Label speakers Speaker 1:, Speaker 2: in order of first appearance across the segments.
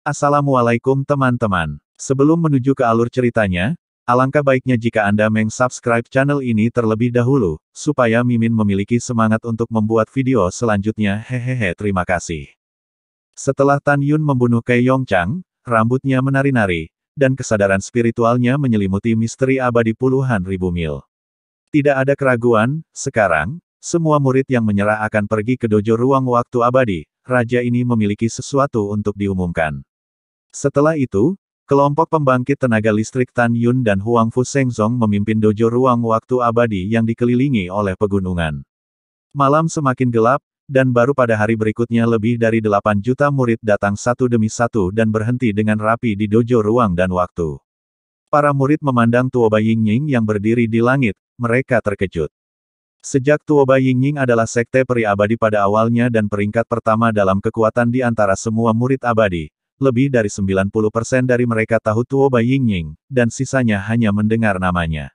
Speaker 1: Assalamualaikum teman-teman. Sebelum menuju ke alur ceritanya, alangkah baiknya jika Anda meng-subscribe channel ini terlebih dahulu, supaya Mimin memiliki semangat untuk membuat video selanjutnya. Hehehe, terima kasih. Setelah Tan Yun membunuh Kei Yongchang, rambutnya menari-nari, dan kesadaran spiritualnya menyelimuti misteri abadi puluhan ribu mil. Tidak ada keraguan, sekarang, semua murid yang menyerah akan pergi ke dojo ruang waktu abadi. Raja ini memiliki sesuatu untuk diumumkan. Setelah itu, kelompok pembangkit tenaga listrik Tan Yun dan Huang Fu Shengzong memimpin dojo ruang waktu abadi yang dikelilingi oleh pegunungan. Malam semakin gelap, dan baru pada hari berikutnya lebih dari 8 juta murid datang satu demi satu dan berhenti dengan rapi di dojo ruang dan waktu. Para murid memandang Tuoba Yingying yang berdiri di langit, mereka terkejut. Sejak Tuoba Yingying adalah sekte peri abadi pada awalnya dan peringkat pertama dalam kekuatan di antara semua murid abadi, lebih dari 90% dari mereka tahu Tuoba Yingying, dan sisanya hanya mendengar namanya.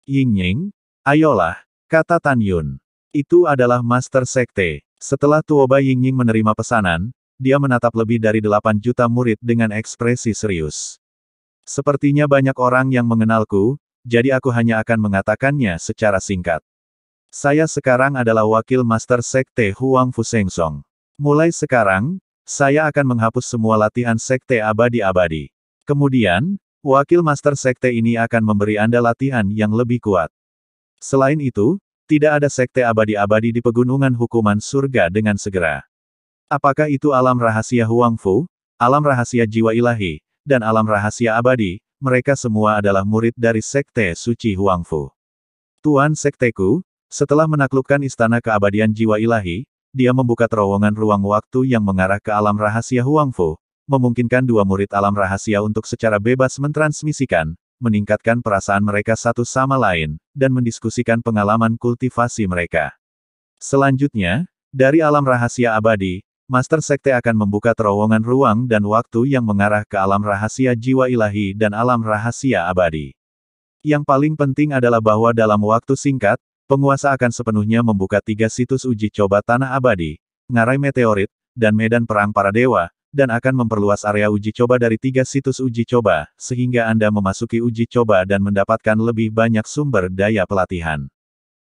Speaker 1: Yingying? Ayolah, kata Tan Yun. Itu adalah master sekte. Setelah Tuoba Yingying menerima pesanan, dia menatap lebih dari 8 juta murid dengan ekspresi serius. Sepertinya banyak orang yang mengenalku, jadi aku hanya akan mengatakannya secara singkat. Saya sekarang adalah wakil master sekte Huang Fu Shengzong. Mulai sekarang, saya akan menghapus semua latihan sekte abadi-abadi. Kemudian, wakil master sekte ini akan memberi Anda latihan yang lebih kuat. Selain itu, tidak ada sekte abadi-abadi di pegunungan hukuman surga dengan segera. Apakah itu alam rahasia Huang Fu, alam rahasia jiwa ilahi, dan alam rahasia abadi, mereka semua adalah murid dari sekte suci Huang Fu. Tuan sekteku, setelah menaklukkan istana keabadian jiwa ilahi, dia membuka terowongan ruang waktu yang mengarah ke alam rahasia Huang Fu, memungkinkan dua murid alam rahasia untuk secara bebas mentransmisikan, meningkatkan perasaan mereka satu sama lain, dan mendiskusikan pengalaman kultivasi mereka. Selanjutnya, dari alam rahasia abadi, Master Sekte akan membuka terowongan ruang dan waktu yang mengarah ke alam rahasia jiwa ilahi dan alam rahasia abadi. Yang paling penting adalah bahwa dalam waktu singkat, penguasa akan sepenuhnya membuka 3 situs uji coba tanah abadi, ngarai meteorit, dan medan perang para dewa, dan akan memperluas area uji coba dari 3 situs uji coba, sehingga Anda memasuki uji coba dan mendapatkan lebih banyak sumber daya pelatihan.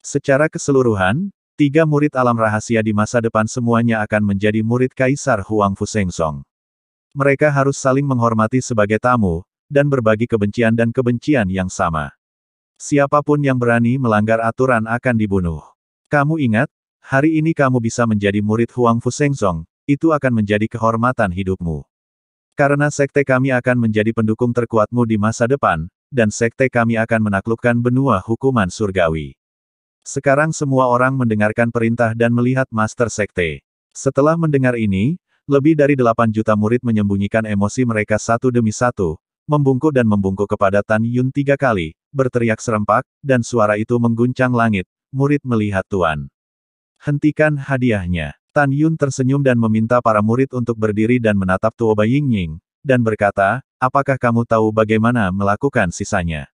Speaker 1: Secara keseluruhan, 3 murid alam rahasia di masa depan semuanya akan menjadi murid Kaisar Huang Fu Shengzong. Mereka harus saling menghormati sebagai tamu, dan berbagi kebencian dan kebencian yang sama. Siapapun yang berani melanggar aturan akan dibunuh. Kamu ingat, hari ini kamu bisa menjadi murid Huang Fu Shengzong, itu akan menjadi kehormatan hidupmu. Karena sekte kami akan menjadi pendukung terkuatmu di masa depan, dan sekte kami akan menaklukkan benua hukuman surgawi. Sekarang semua orang mendengarkan perintah dan melihat Master Sekte. Setelah mendengar ini, lebih dari 8 juta murid menyembunyikan emosi mereka satu demi satu, membungkuk dan membungkuk kepada Tan Yun 3 kali, berteriak serempak, dan suara itu mengguncang langit. Murid melihat Tuan. Hentikan hadiahnya. Tan Yun tersenyum dan meminta para murid untuk berdiri dan menatap Tuoba Yingying, dan berkata, apakah kamu tahu bagaimana melakukan sisanya?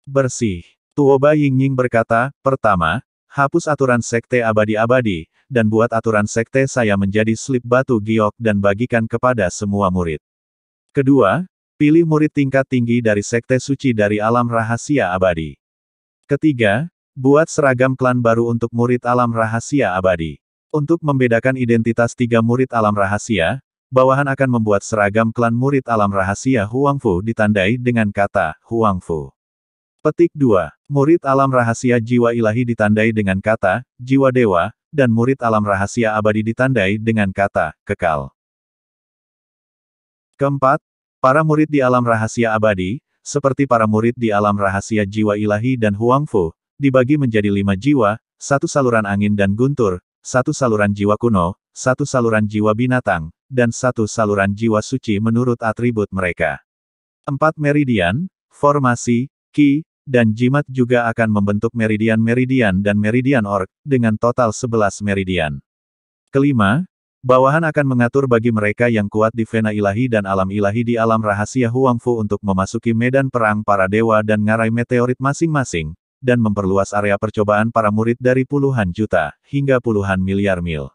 Speaker 1: Bersih. Tuoba Yingying berkata, pertama, hapus aturan sekte abadi-abadi, dan buat aturan sekte saya menjadi slip batu giok dan bagikan kepada semua murid. Kedua, pilih murid tingkat tinggi dari sekte suci dari alam rahasia abadi. Ketiga, buat seragam klan baru untuk murid alam rahasia abadi. Untuk membedakan identitas 3 murid alam rahasia, bawahan akan membuat seragam klan murid alam rahasia Huang Fu ditandai dengan kata Huang Fu. Petik 2. Murid alam rahasia jiwa ilahi ditandai dengan kata jiwa dewa, dan murid alam rahasia abadi ditandai dengan kata kekal. Keempat, para murid di alam rahasia abadi, seperti para murid di alam rahasia jiwa ilahi dan Huang Fu, dibagi menjadi 5 jiwa, 1 saluran angin dan guntur, 1 saluran jiwa kuno, 1 saluran jiwa binatang, dan 1 saluran jiwa suci menurut atribut mereka. 4 meridian, formasi, ki, dan jimat juga akan membentuk meridian-meridian dan meridian orc, dengan total 11 meridian. Kelima, bawahan akan mengatur bagi mereka yang kuat di vena ilahi dan alam ilahi di alam rahasia Huang Fu untuk memasuki medan perang para dewa dan ngarai meteorit masing-masing, dan memperluas area percobaan para murid dari puluhan juta, hingga puluhan miliar mil.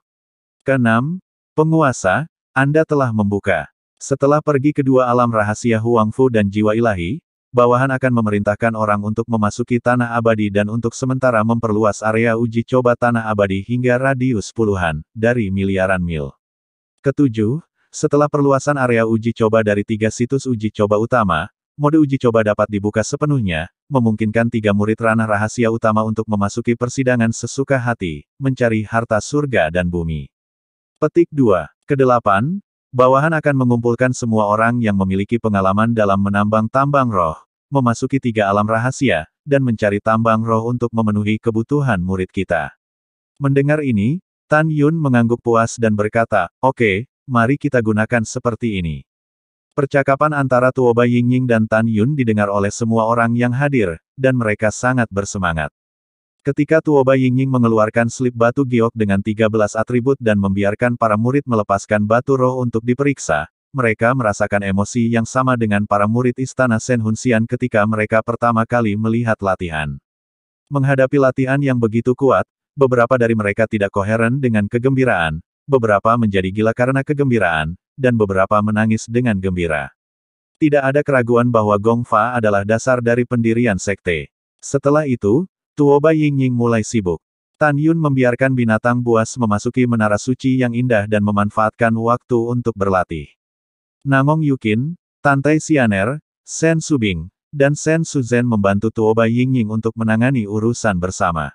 Speaker 1: Keenam, penguasa, Anda telah membuka Setelah pergi kedua alam rahasia Huangfu dan jiwa ilahi, bawahan akan memerintahkan orang untuk memasuki tanah abadi dan untuk sementara memperluas area uji coba tanah abadi hingga radius puluhan, dari miliaran mil. Ketujuh, setelah perluasan area uji coba dari 3 situs uji coba utama, mode uji coba dapat dibuka sepenuhnya, memungkinkan 3 murid ranah rahasia utama untuk memasuki persidangan sesuka hati, mencari harta surga dan bumi. Petik 2. Kedelapan, bawahan akan mengumpulkan semua orang yang memiliki pengalaman dalam menambang tambang roh, memasuki 3 alam rahasia, dan mencari tambang roh untuk memenuhi kebutuhan murid kita. Mendengar ini, Tan Yun mengangguk puas dan berkata, "Oke, mari kita gunakan seperti ini." Percakapan antara Tuoba Yingying dan Tan Yun didengar oleh semua orang yang hadir, dan mereka sangat bersemangat. Ketika Tuoba Yingying mengeluarkan slip batu giok dengan 13 atribut dan membiarkan para murid melepaskan batu roh untuk diperiksa, mereka merasakan emosi yang sama dengan para murid Istana Senhunsian ketika mereka pertama kali melihat latihan. Menghadapi latihan yang begitu kuat, beberapa dari mereka tidak koheren dengan kegembiraan, beberapa menjadi gila karena kegembiraan, dan beberapa menangis dengan gembira. Tidak ada keraguan bahwa Gong Fa adalah dasar dari pendirian sekte. Setelah itu, Tuoba Yingying mulai sibuk. Tan Yun membiarkan binatang buas memasuki menara suci yang indah dan memanfaatkan waktu untuk berlatih. Nangong Yukin, Tantai Xianer, Sen Subing, dan Sen Suzhen membantu Tuoba Yingying untuk menangani urusan bersama.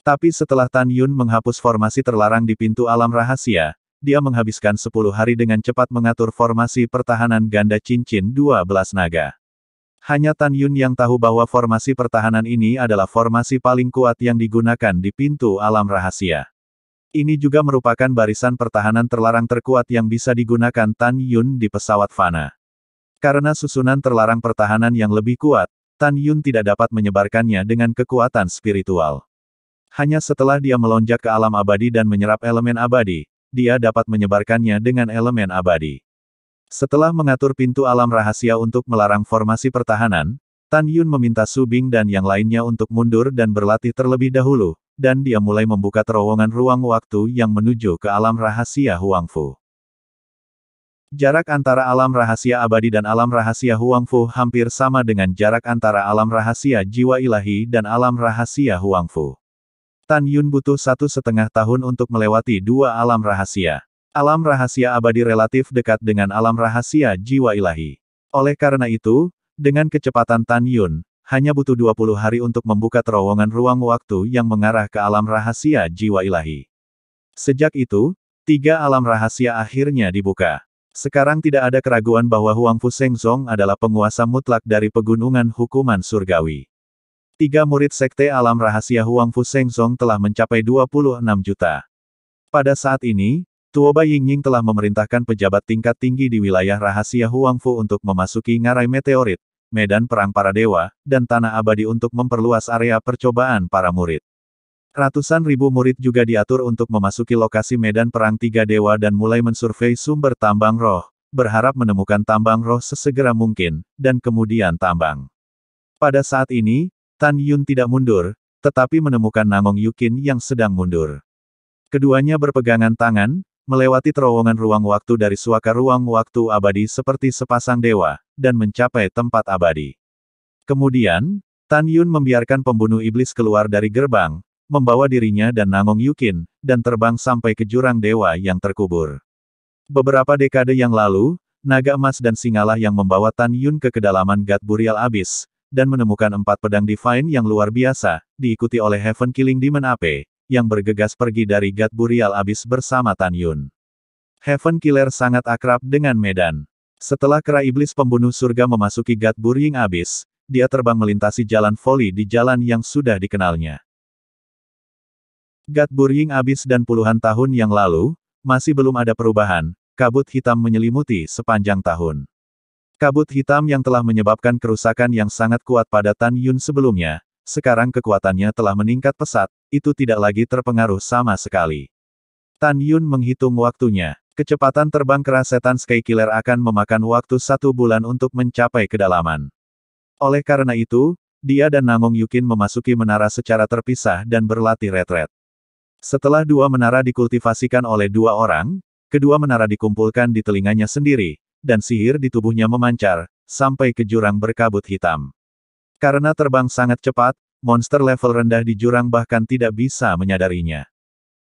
Speaker 1: Tapi setelah Tan Yun menghapus formasi terlarang di pintu alam rahasia, dia menghabiskan 10 hari dengan cepat mengatur formasi pertahanan ganda cincin 12 naga. Hanya Tan Yun yang tahu bahwa formasi pertahanan ini adalah formasi paling kuat yang digunakan di pintu alam rahasia. Ini juga merupakan barisan pertahanan terlarang terkuat yang bisa digunakan Tan Yun di pesawat Fana. Karena susunan terlarang pertahanan yang lebih kuat, Tan Yun tidak dapat menyebarkannya dengan kekuatan spiritual. Hanya setelah dia melonjak ke alam abadi dan menyerap elemen abadi, dia dapat menyebarkannya dengan elemen abadi. Setelah mengatur pintu alam rahasia untuk melarang formasi pertahanan, Tan Yun meminta Su Bing dan yang lainnya untuk mundur dan berlatih terlebih dahulu, dan dia mulai membuka terowongan ruang waktu yang menuju ke alam rahasia Huangfu. Jarak antara alam rahasia abadi dan alam rahasia Huangfu hampir sama dengan jarak antara alam rahasia jiwa ilahi dan alam rahasia Huangfu. Tan Yun butuh 1,5 tahun untuk melewati 2 alam rahasia. Alam rahasia abadi relatif dekat dengan alam rahasia jiwa ilahi. Oleh karena itu, dengan kecepatan Tan Yun, hanya butuh 20 hari untuk membuka terowongan ruang waktu yang mengarah ke alam rahasia jiwa ilahi. Sejak itu, 3 alam rahasia akhirnya dibuka. Sekarang tidak ada keraguan bahwa Huangfu Shengzong adalah penguasa mutlak dari pegunungan hukuman surgawi. 3 murid sekte alam rahasia Huangfu Shengzong telah mencapai 26 juta. Pada saat ini, Tuoba Yingying telah memerintahkan pejabat tingkat tinggi di wilayah rahasia Huangfu untuk memasuki ngarai meteorit, medan perang para dewa, dan tanah abadi untuk memperluas area percobaan para murid. Ratusan ribu murid juga diatur untuk memasuki lokasi medan perang 3 dewa dan mulai mensurvei sumber tambang roh, berharap menemukan tambang roh sesegera mungkin, dan kemudian tambang. Pada saat ini, Tan Yun tidak mundur, tetapi menemukan Nangong Yukin yang sedang mundur. Keduanya berpegangan tangan, melewati terowongan ruang waktu dari suaka ruang waktu abadi seperti sepasang dewa, dan mencapai tempat abadi. Kemudian, Tan Yun membiarkan pembunuh iblis keluar dari gerbang, membawa dirinya dan Nangong Yukin, dan terbang sampai ke jurang dewa yang terkubur. Beberapa dekade yang lalu, naga emas dan singalah yang membawa Tan Yun ke kedalaman God Burial Abyss, dan menemukan 4 pedang divine yang luar biasa, diikuti oleh Heaven Killing Demon AP, yang bergegas pergi dari God Burial Abyss bersama Tan Yun. Heaven Killer sangat akrab dengan medan. Setelah kera iblis pembunuh surga memasuki God Burying Abyss, dia terbang melintasi jalan voli di jalan yang sudah dikenalnya. God Burying Abyss dan puluhan tahun yang lalu, masih belum ada perubahan, kabut hitam menyelimuti sepanjang tahun. Kabut hitam yang telah menyebabkan kerusakan yang sangat kuat pada Tan Yun sebelumnya, sekarang kekuatannya telah meningkat pesat, itu tidak lagi terpengaruh sama sekali. Tan Yun menghitung waktunya. Kecepatan terbang kera setan Sky Killer akan memakan waktu 1 bulan untuk mencapai kedalaman. Oleh karena itu, dia dan Nangong Yukin memasuki menara secara terpisah dan berlatih retret. Setelah 2 menara dikultivasikan oleh 2 orang, kedua menara dikumpulkan di telinganya sendiri, dan sihir di tubuhnya memancar, sampai ke jurang berkabut hitam. Karena terbang sangat cepat, monster level rendah di jurang bahkan tidak bisa menyadarinya.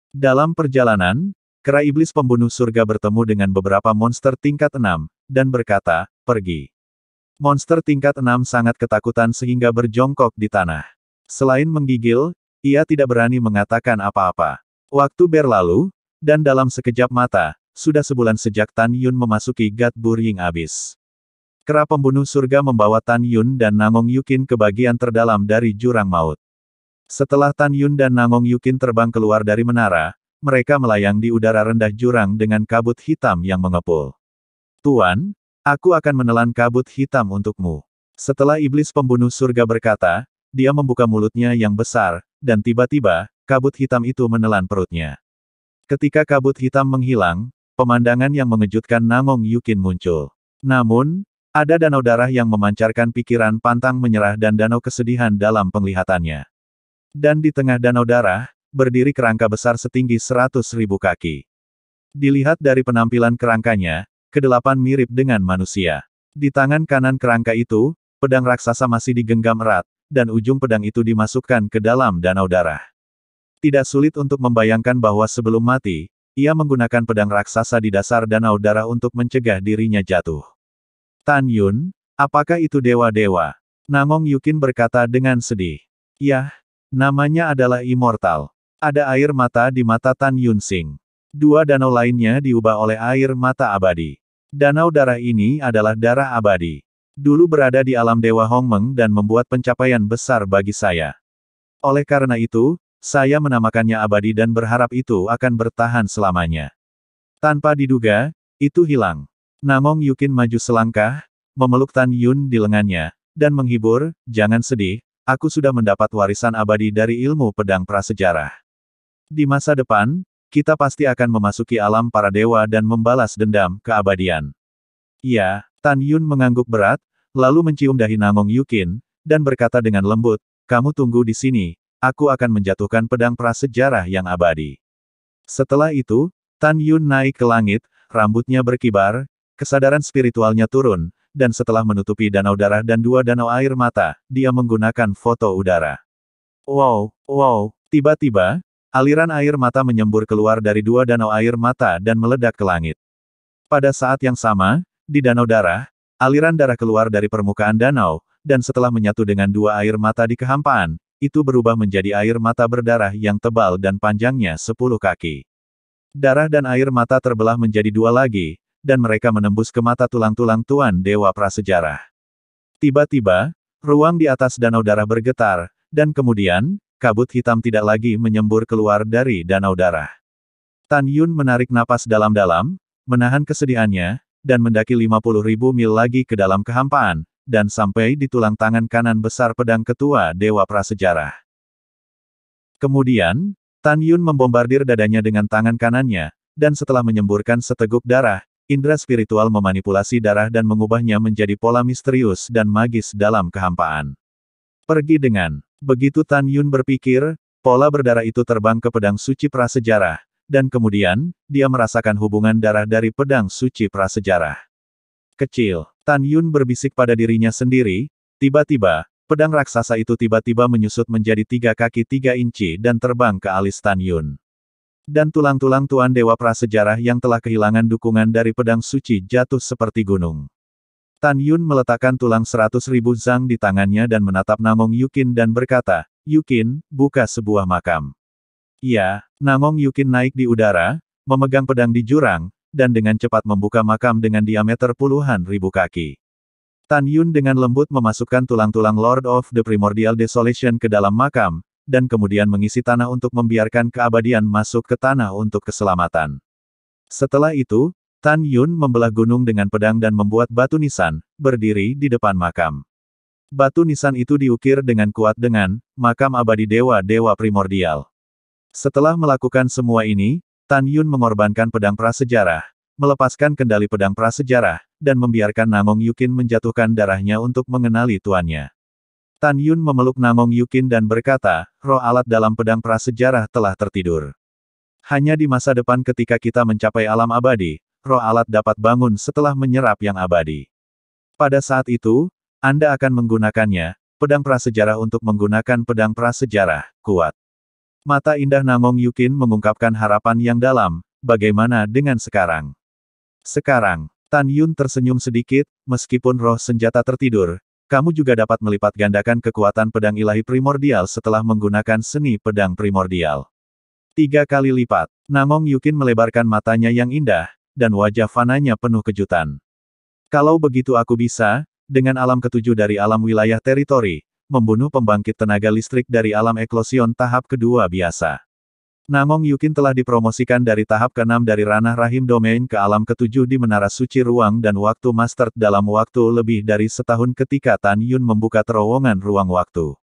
Speaker 1: Dalam perjalanan, kera iblis pembunuh surga bertemu dengan beberapa monster tingkat 6, dan berkata, "Pergi." Monster tingkat 6 sangat ketakutan sehingga berjongkok di tanah. Selain menggigil, ia tidak berani mengatakan apa-apa. Waktu berlalu, dan dalam sekejap mata, sudah sebulan sejak Tan Yun memasuki God Burying Abyss. Kera pembunuh surga membawa Tan Yun dan Nangong Yukin ke bagian terdalam dari jurang maut. Setelah Tan Yun dan Nangong Yukin terbang keluar dari menara, mereka melayang di udara rendah jurang dengan kabut hitam yang mengepul. "Tuan, aku akan menelan kabut hitam untukmu." Setelah iblis pembunuh surga berkata, dia membuka mulutnya yang besar, dan tiba-tiba, kabut hitam itu menelan perutnya. Ketika kabut hitam menghilang, pemandangan yang mengejutkan Nangong Yukin muncul. Namun, ada danau darah yang memancarkan pikiran pantang menyerah dan danau kesedihan dalam penglihatannya. Dan di tengah danau darah, berdiri kerangka besar setinggi 100.000 kaki. Dilihat dari penampilan kerangkanya, kedelapan mirip dengan manusia. Di tangan kanan kerangka itu, pedang raksasa masih digenggam erat, dan ujung pedang itu dimasukkan ke dalam danau darah. Tidak sulit untuk membayangkan bahwa sebelum mati, ia menggunakan pedang raksasa di dasar danau darah untuk mencegah dirinya jatuh. "Tan Yun, apakah itu dewa-dewa?" Nangong Yukin berkata dengan sedih. "Yah, namanya adalah Immortal." Ada air mata di mata Tan Yun Sing. Dua danau lainnya diubah oleh air mata abadi. Danau darah ini adalah darah abadi. Dulu berada di alam Dewa Hongmeng dan membuat pencapaian besar bagi saya. Oleh karena itu, saya menamakannya abadi dan berharap itu akan bertahan selamanya. Tanpa diduga, itu hilang. Nangong Yukin maju selangkah, memeluk Tan Yun di lengannya, dan menghibur, "Jangan sedih, aku sudah mendapat warisan abadi dari ilmu pedang prasejarah. Di masa depan, kita pasti akan memasuki alam para dewa dan membalas dendam keabadian." "Iya." Tan Yun mengangguk berat, lalu mencium dahi Nangong Yukin, dan berkata dengan lembut, "Kamu tunggu di sini, aku akan menjatuhkan pedang prasejarah yang abadi." Setelah itu, Tan Yun naik ke langit, rambutnya berkibar, kesadaran spiritualnya turun, dan setelah menutupi danau darah dan dua danau air mata, dia menggunakan foto udara. Wow, wow, tiba-tiba, aliran air mata menyembur keluar dari dua danau air mata dan meledak ke langit. Pada saat yang sama, di danau darah, aliran darah keluar dari permukaan danau, dan setelah menyatu dengan dua air mata di kehampaan, itu berubah menjadi air mata berdarah yang tebal dan panjangnya 10 kaki. Darah dan air mata terbelah menjadi dua lagi, dan mereka menembus ke mata tulang-tulang Tuan Dewa Prasejarah. Tiba-tiba, ruang di atas danau darah bergetar, dan kemudian, kabut hitam tidak lagi menyembur keluar dari danau darah. Tan Yun menarik napas dalam-dalam, menahan kesedihannya, dan mendaki 50.000 mil lagi ke dalam kehampaan, dan sampai di tulang tangan kanan besar pedang ketua Dewa Prasejarah. Kemudian, Tan Yun membombardir dadanya dengan tangan kanannya, dan setelah menyemburkan seteguk darah, indera spiritual memanipulasi darah dan mengubahnya menjadi pola misterius dan magis dalam kehampaan. "Pergi dengan." Begitu Tan Yun berpikir, pola berdarah itu terbang ke pedang suci prasejarah, dan kemudian, dia merasakan hubungan darah dari pedang suci prasejarah. "Kecil." Tan Yun berbisik pada dirinya sendiri, tiba-tiba, pedang raksasa itu tiba-tiba menyusut menjadi 3 kaki 3 inci dan terbang ke alis Tan Yun. Dan tulang-tulang Tuan Dewa Prasejarah yang telah kehilangan dukungan dari pedang suci jatuh seperti gunung. Tan Yun meletakkan tulang 100.000 zang di tangannya dan menatap Nangong Yukin dan berkata, "Yukin, buka sebuah makam." Iya, Nangong Yukin naik di udara, memegang pedang di jurang, dan dengan cepat membuka makam dengan diameter puluhan ribu kaki. Tan Yun dengan lembut memasukkan tulang-tulang Lord of the Primordial Desolation ke dalam makam, dan kemudian mengisi tanah untuk membiarkan keabadian masuk ke tanah untuk keselamatan. Setelah itu, Tan Yun membelah gunung dengan pedang dan membuat batu nisan, berdiri di depan makam. Batu nisan itu diukir dengan kuat dengan makam abadi dewa-dewa primordial. Setelah melakukan semua ini, Tan Yun mengorbankan pedang prasejarah, melepaskan kendali pedang prasejarah, dan membiarkan Nangong Yukin menjatuhkan darahnya untuk mengenali tuannya. Tan Yun memeluk Nangong Yukin dan berkata, "Roh alat dalam pedang prasejarah telah tertidur. Hanya di masa depan ketika kita mencapai alam abadi, roh alat dapat bangun setelah menyerap yang abadi. Pada saat itu, Anda akan menggunakannya, pedang prasejarah untuk menggunakan pedang prasejarah, kuat. Mata indah Namong Yukin mengungkapkan harapan yang dalam, bagaimana dengan sekarang? Sekarang, Tan Yun tersenyum sedikit, meskipun roh senjata tertidur, kamu juga dapat melipat gandakan kekuatan pedang ilahi primordial setelah menggunakan seni pedang primordial. 3 kali lipat, Namong Yukin melebarkan matanya yang indah, dan wajah fananya penuh kejutan. Kalau begitu aku bisa, dengan alam ketujuh dari alam wilayah teritori, membunuh pembangkit tenaga listrik dari alam eklosion tahap kedua biasa. Namong Yukin telah dipromosikan dari tahap ke-6 dari ranah rahim domain ke alam ke-7 di Menara Suci Ruang dan Waktu Master dalam waktu lebih dari setahun ketika Tan Yun membuka terowongan ruang waktu.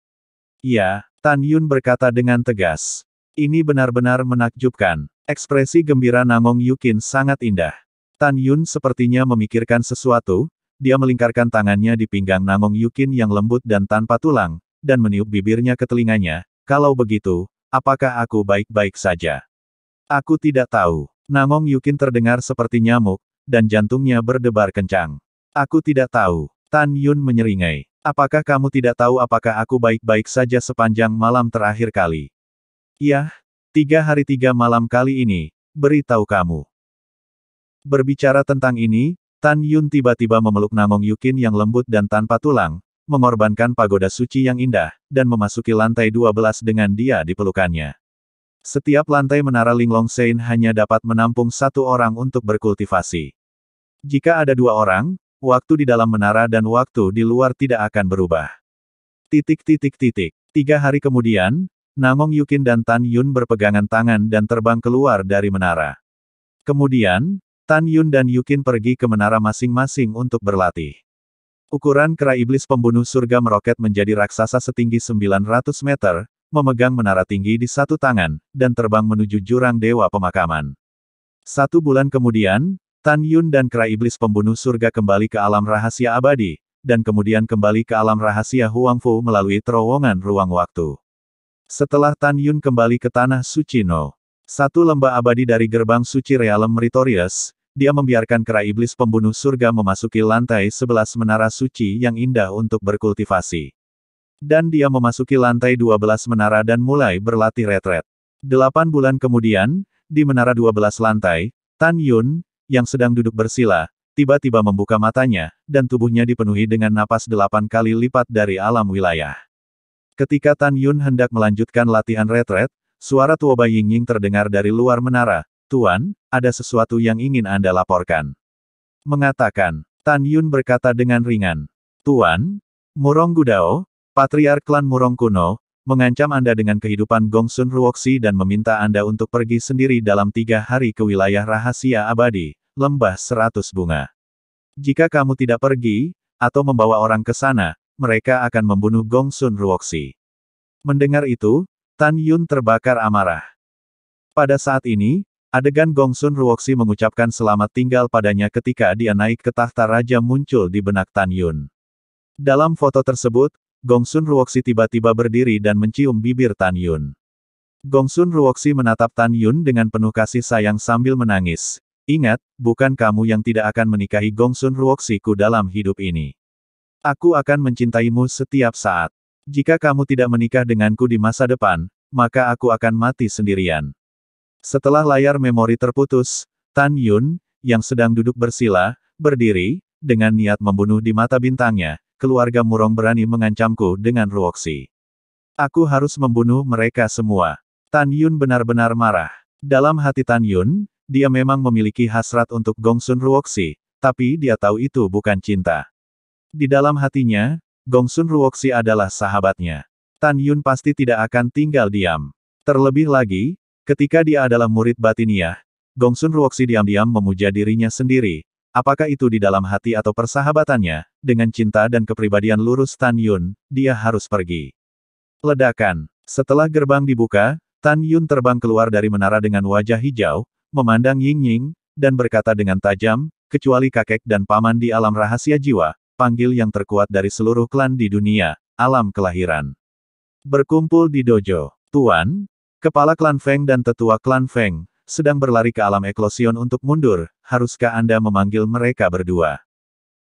Speaker 1: Ya, Tan Yun berkata dengan tegas. Ini benar-benar menakjubkan. Ekspresi gembira Namong Yukin sangat indah. Tan Yun sepertinya memikirkan sesuatu, dia melingkarkan tangannya di pinggang Namong Yukin yang lembut dan tanpa tulang, dan meniup bibirnya ke telinganya. Kalau begitu, apakah aku baik-baik saja? Aku tidak tahu. Namong Yukin terdengar seperti nyamuk, dan jantungnya berdebar kencang. Aku tidak tahu. Tan Yun menyeringai. Apakah kamu tidak tahu apakah aku baik-baik saja sepanjang malam terakhir kali? Yah, 3 hari 3 malam kali ini, beritahu kamu. Berbicara tentang ini, Tan Yun tiba-tiba memeluk Namong Yukin yang lembut dan tanpa tulang, mengorbankan pagoda suci yang indah, dan memasuki lantai 12 dengan dia di pelukannya. Setiap lantai menara Linglong Sein hanya dapat menampung 1 orang untuk berkultivasi. Jika ada 2 orang, waktu di dalam menara dan waktu di luar tidak akan berubah. 3 hari kemudian, Namong Yukin dan Tan Yun berpegangan tangan dan terbang keluar dari menara. Kemudian, Tan Yun dan Yukin pergi ke menara masing-masing untuk berlatih. Ukuran kera iblis pembunuh surga meroket menjadi raksasa setinggi 900 meter, memegang menara tinggi di 1 tangan, dan terbang menuju jurang dewa pemakaman. 1 bulan kemudian, Tan Yun dan kera iblis pembunuh surga kembali ke alam rahasia abadi, dan kemudian kembali ke alam rahasia Huangfu melalui terowongan ruang waktu. Setelah Tan Yun kembali ke Tanah Suci No. 1 lembah abadi dari gerbang suci Realem Meritorious, dia membiarkan kera iblis pembunuh surga memasuki lantai 11 menara suci yang indah untuk berkultivasi. Dan dia memasuki lantai 12 menara dan mulai berlatih retret. 8 bulan kemudian, di menara 12 lantai, Tan Yun, yang sedang duduk bersila, tiba-tiba membuka matanya, dan tubuhnya dipenuhi dengan napas 8 kali lipat dari alam wilayah. Ketika Tan Yun hendak melanjutkan latihan retret, suara Tuoba Yingying terdengar dari luar menara. Tuan, ada sesuatu yang ingin Anda laporkan. Mengatakan, Tan Yun berkata dengan ringan. Tuan, Murong Gudao, Patriark klan Murong kuno, mengancam Anda dengan kehidupan Gongsun Ruoxi dan meminta Anda untuk pergi sendiri dalam 3 hari ke wilayah rahasia abadi, lembah 100 bunga. Jika kamu tidak pergi, atau membawa orang ke sana, mereka akan membunuh Gongsun Ruoxi. Mendengar itu, Tan Yun terbakar amarah. Pada saat ini, adegan Gongsun Ruoxi mengucapkan selamat tinggal padanya ketika dia naik ke tahta raja muncul di benak Tan Yun. Dalam foto tersebut, Gongsun Ruoxi tiba-tiba berdiri dan mencium bibir Tan Yun. Gongsun Ruoxi menatap Tan Yun dengan penuh kasih sayang sambil menangis. Ingat, bukan kamu yang tidak akan menikahi Gongsun Ruoxi-ku dalam hidup ini. Aku akan mencintaimu setiap saat. Jika kamu tidak menikah denganku di masa depan, maka aku akan mati sendirian. Setelah layar memori terputus, Tan Yun, yang sedang duduk bersila, berdiri, dengan niat membunuh di mata bintangnya, keluarga Murong berani mengancamku dengan Ruoxi. Aku harus membunuh mereka semua. Tan Yun benar-benar marah. Dalam hati Tan Yun, dia memang memiliki hasrat untuk Gongsun Ruoxi, tapi dia tahu itu bukan cinta. Di dalam hatinya, Gongsun Ruoxi adalah sahabatnya. Tan Yun pasti tidak akan tinggal diam. Terlebih lagi, ketika dia adalah murid batiniah, Gongsun Ruoxi diam-diam memuja dirinya sendiri. Apakah itu di dalam hati atau persahabatannya, dengan cinta dan kepribadian lurus Tan Yun, dia harus pergi. Ledakan. Setelah gerbang dibuka, Tan Yun terbang keluar dari menara dengan wajah hijau, memandang Yingying, dan berkata dengan tajam, kecuali kakek dan paman di alam rahasia jiwa, panggil yang terkuat dari seluruh klan di dunia, alam kelahiran. Berkumpul di dojo. Tuan, kepala klan Feng dan tetua klan Feng, sedang berlari ke alam eklosion untuk mundur, haruskah Anda memanggil mereka berdua?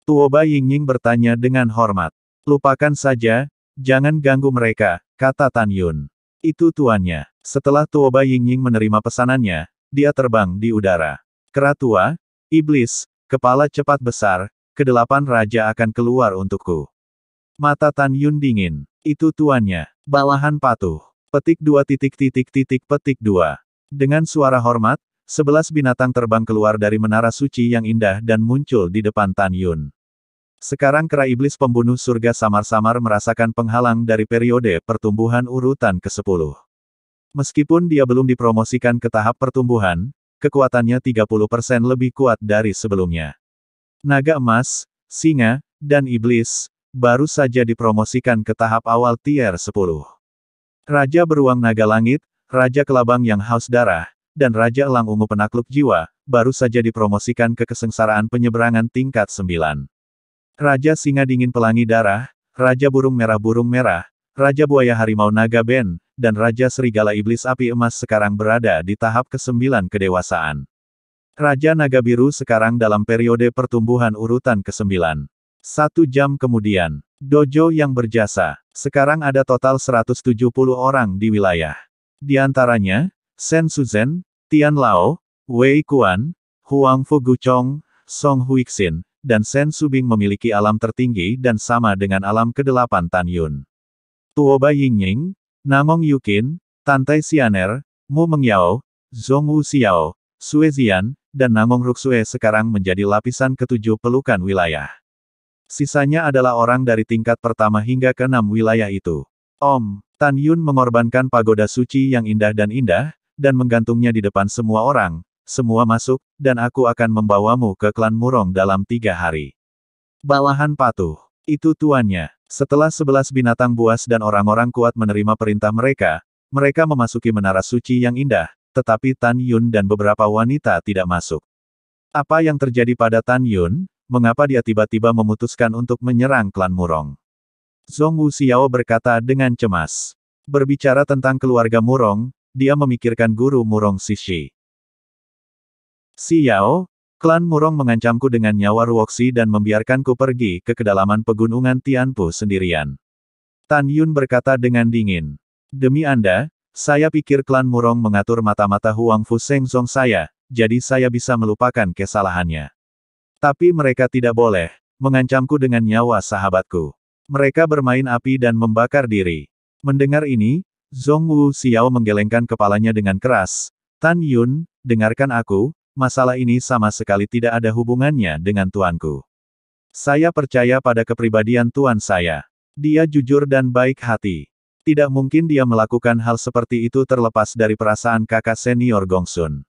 Speaker 1: Tuoba Yingying bertanya dengan hormat. Lupakan saja, jangan ganggu mereka, kata Tan Yun. Itu tuannya. Setelah Tuoba Yingying menerima pesanannya, dia terbang di udara. Kera tua, iblis, kepala cepat besar, kedelapan raja akan keluar untukku. Mata Tan Yun dingin. Itu tuannya. Bawahan patuh. Petik 2 petik 2. Dengan suara hormat, 11 binatang terbang keluar dari menara suci yang indah dan muncul di depan Tan Yun. Sekarang kera iblis pembunuh surga samar-samar merasakan penghalang dari periode pertumbuhan urutan ke-10. Meskipun dia belum dipromosikan ke tahap pertumbuhan, kekuatannya 30% lebih kuat dari sebelumnya. Naga emas, singa, dan iblis, baru saja dipromosikan ke tahap awal tier 10. Raja beruang naga langit, Raja kelabang yang haus darah, dan Raja elang ungu penakluk jiwa, baru saja dipromosikan ke kesengsaraan penyeberangan tingkat 9. Raja singa dingin pelangi darah, Raja burung merah, Raja buaya harimau naga ben, dan Raja serigala iblis api emas sekarang berada di tahap ke-9 kedewasaan. Raja naga biru sekarang dalam periode pertumbuhan urutan ke-9. 1 jam kemudian, dojo yang berjasa. Sekarang ada total 170 orang di wilayah. Di antaranya, Shen Suzhen, Tian Lao, Wei Kuan, Huang Fuguchong, Song Huixin, dan Shen Subing memiliki alam tertinggi dan sama dengan alam ke-8 Tan Yun. Tuoba Yingying, Nangong Yukin, Tantai Xianer, Mu Mengyao, Zhong Wu Xiao, Sue Zian, dan Nangong Ruxue sekarang menjadi lapisan ke-7 pelukan wilayah. Sisanya adalah orang dari tingkat pertama hingga ke-6 wilayah itu. Tan Yun mengorbankan pagoda suci yang indah, dan menggantungnya di depan semua orang. Semua masuk, dan aku akan membawamu ke klan Murong dalam 3 hari. Bawahan patuh. Itu tuannya. Setelah 11 binatang buas dan orang-orang kuat menerima perintah mereka, mereka memasuki menara suci yang indah, tetapi Tan Yun dan beberapa wanita tidak masuk. Apa yang terjadi pada Tan Yun? Mengapa dia tiba-tiba memutuskan untuk menyerang klan Murong? Zhong Wu Xiao berkata dengan cemas. Berbicara tentang keluarga Murong, dia memikirkan guru Murong Sishi. Xiao, klan Murong mengancamku dengan nyawa Ruoxi dan membiarkanku pergi ke kedalaman pegunungan Tianpu sendirian. Tan Yun berkata dengan dingin. Demi Anda, saya pikir klan Murong mengatur mata-mata Huang Fu Shengzong saya, jadi saya bisa melupakan kesalahannya. Tapi mereka tidak boleh mengancamku dengan nyawa sahabatku. Mereka bermain api dan membakar diri. Mendengar ini, Zhong Wu Xiao menggelengkan kepalanya dengan keras. Tan Yun, dengarkan aku, masalah ini sama sekali tidak ada hubungannya dengan tuanku. Saya percaya pada kepribadian tuan saya. Dia jujur dan baik hati. Tidak mungkin dia melakukan hal seperti itu terlepas dari perasaan kakak senior Gongsun.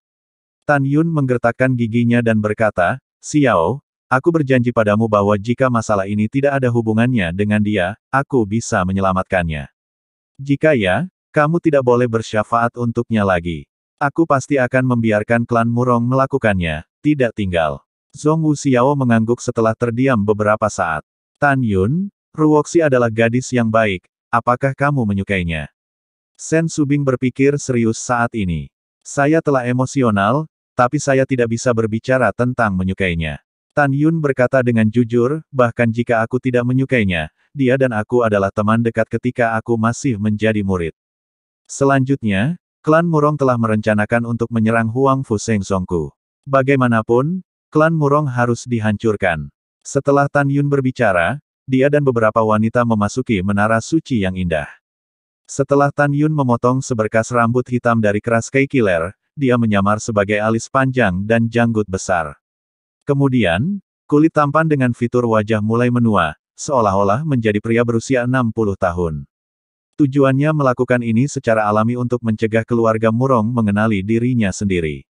Speaker 1: Tan Yun menggertakkan giginya dan berkata, Xiao, aku berjanji padamu bahwa jika masalah ini tidak ada hubungannya dengan dia, aku bisa menyelamatkannya. Jika ya, kamu tidak boleh bersyafaat untuknya lagi. Aku pasti akan membiarkan klan Murong melakukannya, tidak tinggal. Zhong Wu Xiao mengangguk setelah terdiam beberapa saat. Tan Yun, Ruoxi adalah gadis yang baik, apakah kamu menyukainya? Shen Subing berpikir serius saat ini. Saya telah emosional, tapi saya tidak bisa berbicara tentang menyukainya. Tan Yun berkata dengan jujur, bahkan jika aku tidak menyukainya, dia dan aku adalah teman dekat ketika aku masih menjadi murid. Selanjutnya, klan Murong telah merencanakan untuk menyerang Huang Fu Shengzongku. Bagaimanapun, klan Murong harus dihancurkan. Setelah Tan Yun berbicara, dia dan beberapa wanita memasuki menara suci yang indah. Setelah Tan Yun memotong seberkas rambut hitam dari keras Kei Killer, dia menyamar sebagai alis panjang dan janggut besar. Kemudian, kulit tampan dengan fitur wajah mulai menua, seolah-olah menjadi pria berusia 60 tahun. Tujuannya melakukan ini secara alami untuk mencegah keluarga Murong mengenali dirinya sendiri.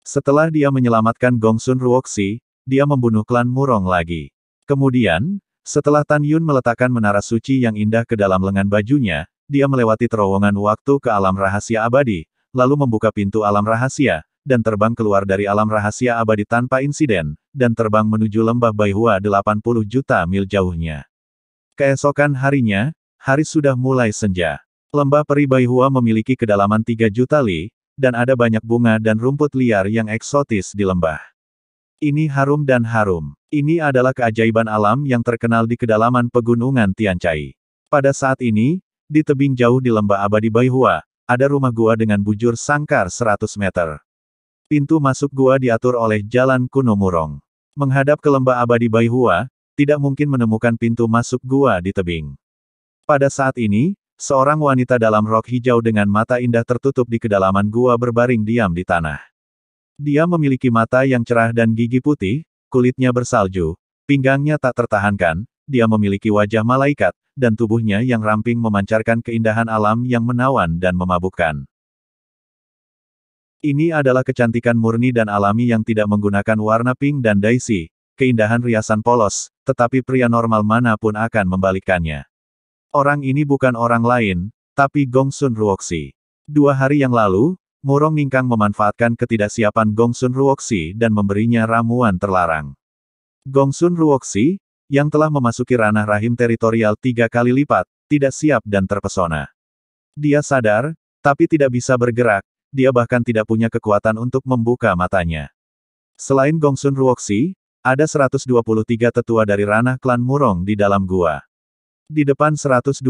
Speaker 1: Setelah dia menyelamatkan Gongsun Ruoxi, dia membunuh klan Murong lagi. Kemudian, setelah Tan Yun meletakkan menara suci yang indah ke dalam lengan bajunya, dia melewati terowongan waktu ke alam rahasia abadi, lalu membuka pintu alam rahasia, dan terbang keluar dari alam rahasia abadi tanpa insiden, dan terbang menuju lembah Baihua 80 juta mil jauhnya. Keesokan harinya, hari sudah mulai senja. Lembah Peri Baihua memiliki kedalaman 3 juta li, dan ada banyak bunga dan rumput liar yang eksotis di lembah. Ini harum dan harum. Ini adalah keajaiban alam yang terkenal di kedalaman pegunungan Tianchai. Pada saat ini, di tebing jauh di lembah abadi Baihua, ada rumah gua dengan bujur sangkar 100 meter. Pintu masuk gua diatur oleh jalan kuno Murong. Menghadap ke lembah abadi Baihua, tidak mungkin menemukan pintu masuk gua di tebing. Pada saat ini, seorang wanita dalam rok hijau dengan mata indah tertutup di kedalaman gua berbaring diam di tanah. Dia memiliki mata yang cerah dan gigi putih, kulitnya bersalju, pinggangnya tak tertahankan, dia memiliki wajah malaikat, dan tubuhnya yang ramping memancarkan keindahan alam yang menawan dan memabukkan. Ini adalah kecantikan murni dan alami yang tidak menggunakan warna pink dan daisy, keindahan riasan polos, tetapi pria normal manapun akan membalikannya. Orang ini bukan orang lain, tapi Gongsun Ruoxi. 2 hari yang lalu, Murong Ningkang memanfaatkan ketidaksiapan Gongsun Ruoxi dan memberinya ramuan terlarang. Gongsun Ruoxi, yang telah memasuki ranah rahim teritorial 3 kali lipat, tidak siap dan terpesona. Dia sadar, tapi tidak bisa bergerak, dia bahkan tidak punya kekuatan untuk membuka matanya. Selain Gongsun Ruoxi, ada 123 tetua dari ranah klan Murong di dalam gua. Di depan 123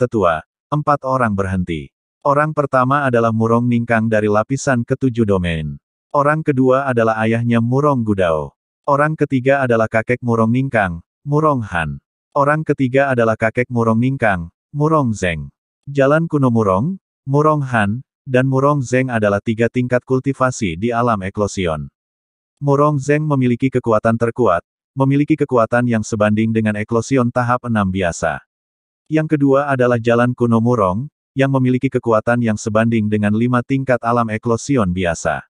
Speaker 1: tetua, 4 orang berhenti. Orang pertama adalah Murong Ningkang dari lapisan ke-7 domain. Orang kedua adalah ayahnya Murong Gudao. Orang ketiga adalah kakek Murong Ningkang, Murong Han. Orang ketiga adalah kakek Murong Ningkang, Murong Zeng. Jalan kuno Murong, Murong Han, dan Murong Zeng adalah 3 tingkat kultivasi di alam eklosion. Murong Zeng memiliki kekuatan terkuat, memiliki kekuatan yang sebanding dengan eklosion tahap 6 biasa. Yang kedua adalah jalan kuno Murong, yang memiliki kekuatan yang sebanding dengan 5 tingkat alam eklosion biasa.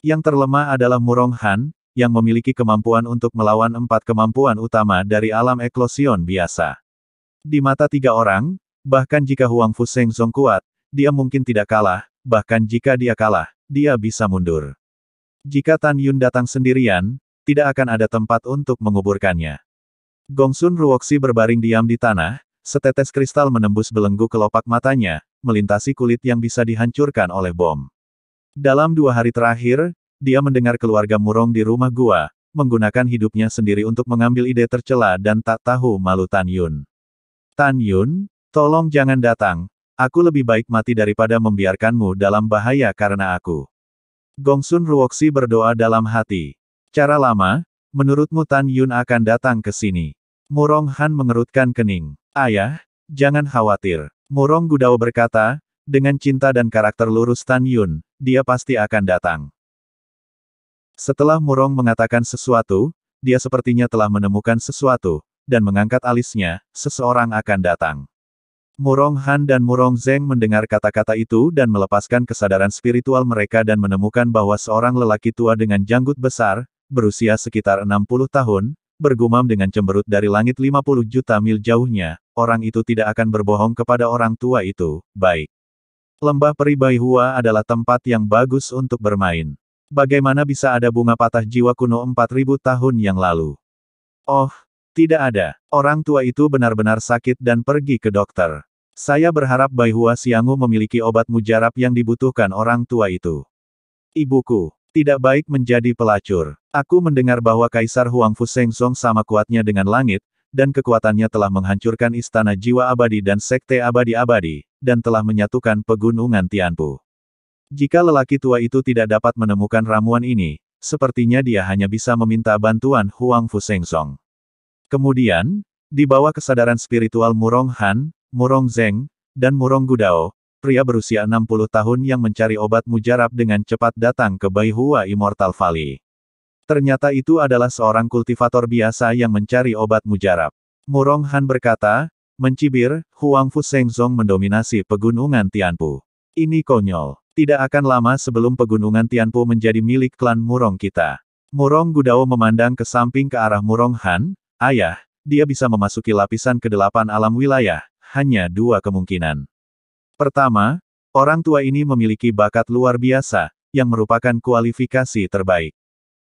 Speaker 1: Yang terlemah adalah Murong Han, yang memiliki kemampuan untuk melawan 4 kemampuan utama dari alam eklosion biasa. Di mata 3 orang, bahkan jika Huang Fu Shengzong kuat, dia mungkin tidak kalah, bahkan jika dia kalah, dia bisa mundur. Jika Tan Yun datang sendirian, tidak akan ada tempat untuk menguburkannya. Gongsun Ruoxi berbaring diam di tanah, setetes kristal menembus belenggu kelopak matanya, melintasi kulit yang bisa dihancurkan oleh bom. Dalam 2 hari terakhir, dia mendengar keluarga Murong di rumah gua, menggunakan hidupnya sendiri untuk mengambil ide tercela dan tak tahu malu Tan Yun. Tan Yun, tolong jangan datang. Aku lebih baik mati daripada membiarkanmu dalam bahaya karena aku. Gongsun Ruoxi berdoa dalam hati. Cara lama, menurutmu Tan Yun akan datang ke sini? Murong Han mengerutkan kening. Ayah, jangan khawatir. Murong Gudao berkata, dengan cinta dan karakter lurus Tan Yun, dia pasti akan datang. Setelah Murong mengatakan sesuatu, dia sepertinya telah menemukan sesuatu, dan mengangkat alisnya, seseorang akan datang. Murong Han dan Murong Zeng mendengar kata-kata itu dan melepaskan kesadaran spiritual mereka dan menemukan bahwa seorang lelaki tua dengan janggut besar, berusia sekitar 60 tahun, bergumam dengan cemberut dari langit 50 juta mil jauhnya, orang itu tidak akan berbohong kepada orang tua itu, baik. Lembah Peri Baihua adalah tempat yang bagus untuk bermain. Bagaimana bisa ada bunga patah jiwa kuno 4000 tahun yang lalu? Oh, tidak ada. Orang tua itu benar-benar sakit dan pergi ke dokter. Saya berharap Baihua Xianghu memiliki obat mujarab yang dibutuhkan orang tua itu. Ibuku, tidak baik menjadi pelacur. Aku mendengar bahwa Kaisar Huang Fu Shengzong sama kuatnya dengan langit, dan kekuatannya telah menghancurkan Istana Jiwa Abadi dan Sekte Abadi-Abadi, dan telah menyatukan pegunungan Tianpu. Jika lelaki tua itu tidak dapat menemukan ramuan ini, sepertinya dia hanya bisa meminta bantuan Huang Fu Shengzong. Kemudian, di bawah kesadaran spiritual Murong Han, Murong Zeng, dan Murong Gudao, pria berusia 60 tahun yang mencari obat mujarab dengan cepat datang ke Baihua Immortal Valley. Ternyata itu adalah seorang kultivator biasa yang mencari obat mujarab. Murong Han berkata, mencibir, Huang Fu Shengzong mendominasi pegunungan Tianpu. Ini konyol. Tidak akan lama sebelum pegunungan Tianpu menjadi milik klan Murong kita. Murong Gudao memandang ke samping ke arah Murong Han, ayah, dia bisa memasuki lapisan ke-8 alam wilayah. Hanya 2 kemungkinan. Pertama, orang tua ini memiliki bakat luar biasa, yang merupakan kualifikasi terbaik.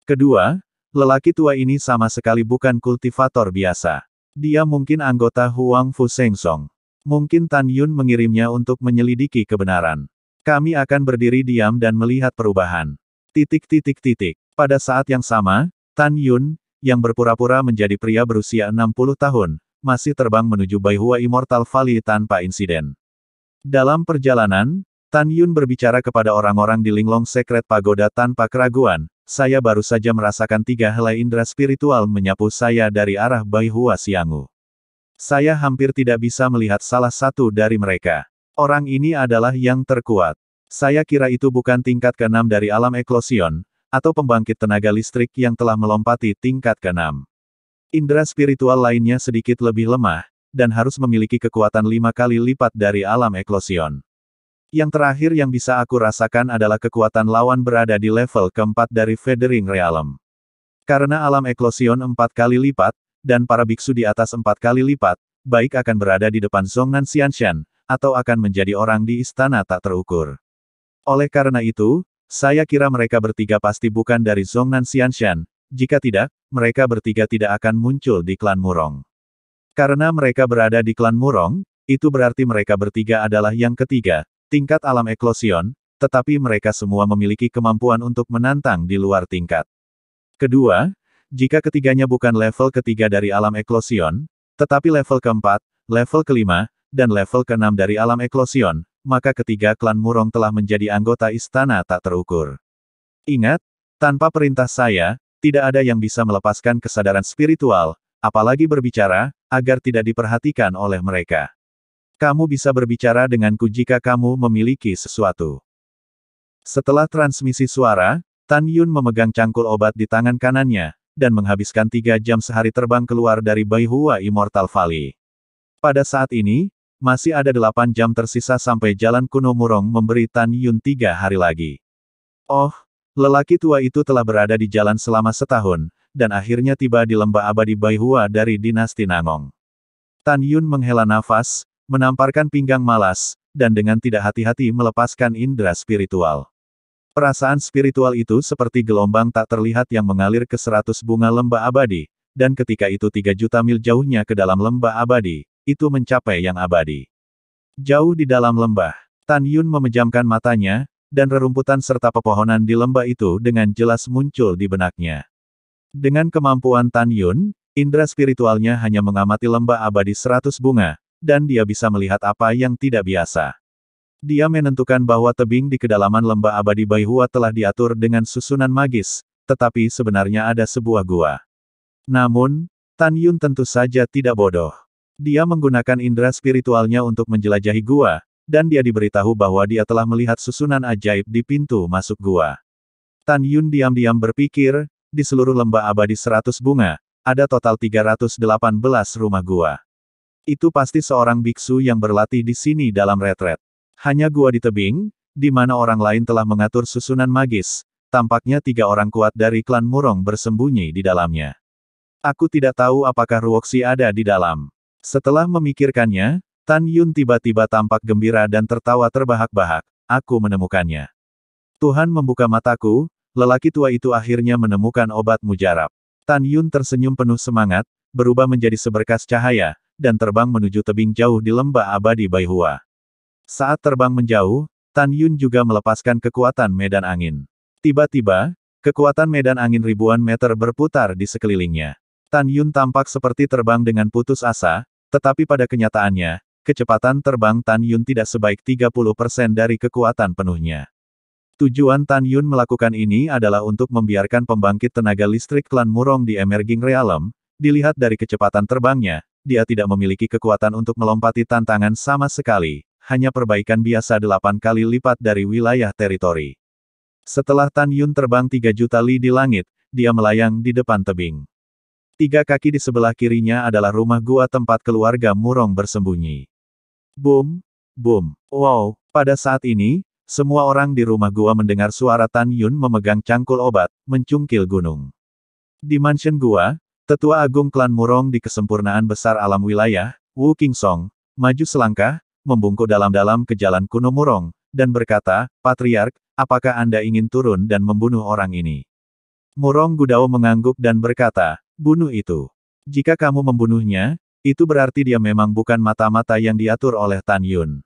Speaker 1: Kedua, lelaki tua ini sama sekali bukan kultivator biasa. Dia mungkin anggota Huang Fu Shengzong. Mungkin Tan Yun mengirimnya untuk menyelidiki kebenaran. Kami akan berdiri diam dan melihat perubahan. Pada saat yang sama, Tan Yun, yang berpura-pura menjadi pria berusia 60 tahun, masih terbang menuju Baihua Immortal Valley tanpa insiden. Dalam perjalanan, Tan Yun berbicara kepada orang-orang di Linglong Secret Pagoda tanpa keraguan. Saya baru saja merasakan 3 helai indera spiritual menyapu saya dari arah Baihua Xianghu. Saya hampir tidak bisa melihat salah satu dari mereka. Orang ini adalah yang terkuat. Saya kira itu bukan tingkat ke-6 dari alam eklosion, atau pembangkit tenaga listrik yang telah melompati tingkat ke-6. Indera spiritual lainnya sedikit lebih lemah, dan harus memiliki kekuatan 5 kali lipat dari alam eklosion. Yang terakhir yang bisa aku rasakan adalah kekuatan lawan berada di level keempat dari Feathering Realm. Karena alam eklosion 4 kali lipat, dan para biksu di atas 4 kali lipat, baik akan berada di depan Zhongnan Xianshan, atau akan menjadi orang di istana tak terukur. Oleh karena itu, saya kira mereka bertiga pasti bukan dari Zhongnan Xianshan, jika tidak, mereka bertiga tidak akan muncul di klan Murong. Karena mereka berada di klan Murong, itu berarti mereka bertiga adalah yang ketiga, tingkat alam eklosion, tetapi mereka semua memiliki kemampuan untuk menantang di luar tingkat. Kedua, jika ketiganya bukan level ketiga dari alam eklosion, tetapi level keempat, level kelima, dan level keenam dari alam eklosion, maka ketiga klan Murong telah menjadi anggota istana tak terukur. Ingat, tanpa perintah saya, tidak ada yang bisa melepaskan kesadaran spiritual, apalagi berbicara, agar tidak diperhatikan oleh mereka. Kamu bisa berbicara denganku jika kamu memiliki sesuatu. Setelah transmisi suara, Tan Yun memegang cangkul obat di tangan kanannya, dan menghabiskan 3 jam sehari terbang keluar dari Baihua Immortal Valley. Pada saat ini, masih ada 8 jam tersisa sampai jalan kuno Murong memberi Tan Yun 3 hari lagi. Oh, lelaki tua itu telah berada di jalan selama setahun, dan akhirnya tiba di lembah abadi Baihua dari dinasti Nangong. Tan Yun menghela nafas, menamparkan pinggang malas, dan dengan tidak hati-hati melepaskan indera spiritual. Perasaan spiritual itu seperti gelombang tak terlihat yang mengalir ke 100 bunga lembah abadi, dan ketika itu 3 juta mil jauhnya ke dalam lembah abadi, itu mencapai yang abadi. Jauh di dalam lembah, Tan Yun memejamkan matanya, dan rerumputan serta pepohonan di lembah itu dengan jelas muncul di benaknya. Dengan kemampuan Tan Yun, indera spiritualnya hanya mengamati lembah abadi 100 bunga, dan dia bisa melihat apa yang tidak biasa. Dia menentukan bahwa tebing di kedalaman lembah abadi Baihua telah diatur dengan susunan magis, tetapi sebenarnya ada sebuah gua. Namun, Tan Yun tentu saja tidak bodoh. Dia menggunakan indera spiritualnya untuk menjelajahi gua, dan dia diberitahu bahwa dia telah melihat susunan ajaib di pintu masuk gua. Tan Yun diam-diam berpikir, di seluruh lembah abadi 100 bunga, ada total 318 rumah gua. Itu pasti seorang biksu yang berlatih di sini dalam retret. Hanya gua di tebing, di mana orang lain telah mengatur susunan magis, tampaknya 3 orang kuat dari klan Murong bersembunyi di dalamnya. Aku tidak tahu apakah Ruoxi ada di dalam. Setelah memikirkannya, Tan Yun tiba-tiba tampak gembira dan tertawa terbahak-bahak. Aku menemukannya. Tuhan membuka mataku, lelaki tua itu akhirnya menemukan obat mujarab. Tan Yun tersenyum penuh semangat, berubah menjadi seberkas cahaya, dan terbang menuju tebing jauh di lembah abadi Baihua. Saat terbang menjauh, Tan Yun juga melepaskan kekuatan medan angin. Tiba-tiba, kekuatan medan angin ribuan meter berputar di sekelilingnya. Tan Yun tampak seperti terbang dengan putus asa, tetapi pada kenyataannya, kecepatan terbang Tan Yun tidak sebaik 30% dari kekuatan penuhnya. Tujuan Tan Yun melakukan ini adalah untuk membiarkan pembangkit tenaga listrik klan Murong di Emerging Realm. Dilihat dari kecepatan terbangnya, dia tidak memiliki kekuatan untuk melompati tantangan sama sekali, hanya perbaikan biasa 8 kali lipat dari wilayah teritori. Setelah Tan Yun terbang 3 juta li di langit, dia melayang di depan tebing. 3 kaki di sebelah kirinya adalah rumah gua tempat keluarga Murong bersembunyi. Boom, boom, wow. Pada saat ini, semua orang di rumah gua mendengar suara Tan Yun memegang cangkul obat, mencungkil gunung. Di mansion gua, tetua agung klan Murong di kesempurnaan besar alam wilayah, Wu Qingsong, maju selangkah, membungkuk dalam-dalam ke jalan kuno Murong, dan berkata, Patriark, apakah Anda ingin turun dan membunuh orang ini? Murong Gudao mengangguk dan berkata, bunuh itu. Jika kamu membunuhnya, itu berarti dia memang bukan mata-mata yang diatur oleh Tan Yun.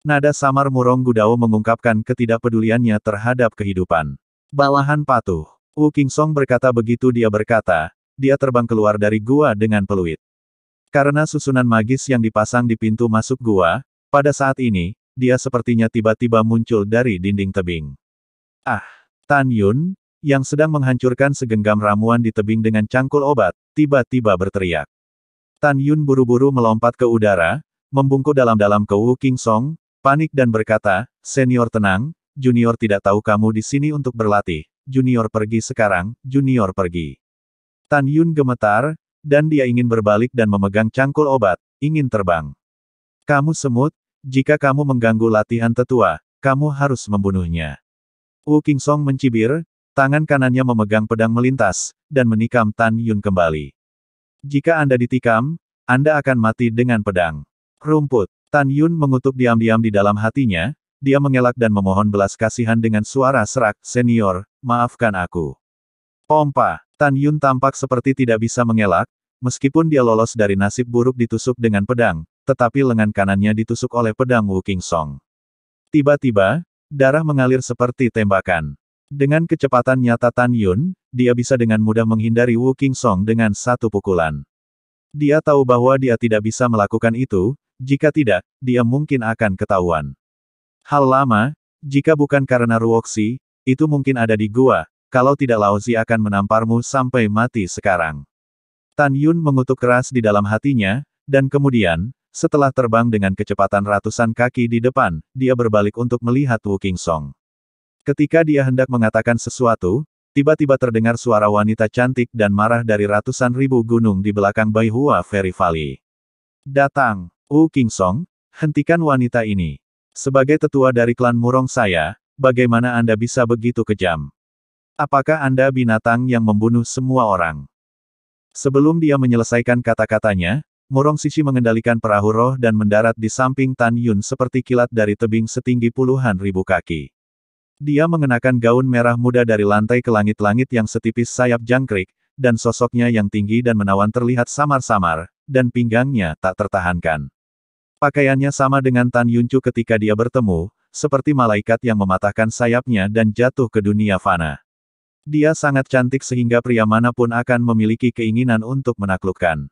Speaker 1: Nada samar Murong Gudao mengungkapkan ketidakpeduliannya terhadap kehidupan. Bawahan patuh. Wu Qingsong berkata begitu dia berkata, dia terbang keluar dari gua dengan peluit. Karena susunan magis yang dipasang di pintu masuk gua, pada saat ini, dia sepertinya tiba-tiba muncul dari dinding tebing. Ah! Tan Yun, yang sedang menghancurkan segenggam ramuan di tebing dengan cangkul obat, tiba-tiba berteriak. Tan Yun buru-buru melompat ke udara, membungkuk dalam-dalam ke Wu Qingsong, panik dan berkata, "Senior tenang, junior tidak tahu kamu di sini untuk berlatih. Junior pergi sekarang, junior pergi." Tan Yun gemetar, dan dia ingin berbalik dan memegang cangkul obat, ingin terbang. "Kamu semut, jika kamu mengganggu latihan tetua, kamu harus membunuhnya." Wu Qingsong mencibir, tangan kanannya memegang pedang melintas, dan menikam Tan Yun kembali. "Jika Anda ditikam, Anda akan mati dengan pedang." Rumput. Tan Yun mengutuk diam-diam di dalam hatinya, dia mengelak dan memohon belas kasihan dengan suara serak, "Senior, maafkan aku." Pompa. Tan Yun tampak seperti tidak bisa mengelak, meskipun dia lolos dari nasib buruk ditusuk dengan pedang, tetapi lengan kanannya ditusuk oleh pedang Wu Qingsong. Tiba-tiba, darah mengalir seperti tembakan. Dengan kecepatan nyata Tan Yun, dia bisa dengan mudah menghindari Wu Qingsong dengan satu pukulan. Dia tahu bahwa dia tidak bisa melakukan itu, jika tidak, dia mungkin akan ketahuan. Hal lama, jika bukan karena Ruoxi, itu mungkin ada di gua, kalau tidak Laozi akan menamparmu sampai mati sekarang. Tan Yun mengutuk keras di dalam hatinya, dan kemudian, setelah terbang dengan kecepatan ratusan kaki di depan, dia berbalik untuk melihat Wu Qingsong. Ketika dia hendak mengatakan sesuatu, tiba-tiba terdengar suara wanita cantik dan marah dari ratusan ribu gunung di belakang Baihua Fairy Valley. "Datang, Wu Qingsong, hentikan wanita ini. Sebagai tetua dari klan Murong saya, bagaimana Anda bisa begitu kejam? Apakah Anda binatang yang membunuh semua orang?" Sebelum dia menyelesaikan kata-katanya, Murong Sishi mengendalikan perahu roh dan mendarat di samping Tan Yun seperti kilat dari tebing setinggi puluhan ribu kaki. Dia mengenakan gaun merah muda dari lantai ke langit-langit yang setipis sayap jangkrik, dan sosoknya yang tinggi dan menawan terlihat samar-samar, dan pinggangnya tak tertahankan. Pakaiannya sama dengan Tan Yuncu ketika dia bertemu, seperti malaikat yang mematahkan sayapnya dan jatuh ke dunia fana. Dia sangat cantik sehingga pria manapun akan memiliki keinginan untuk menaklukkan.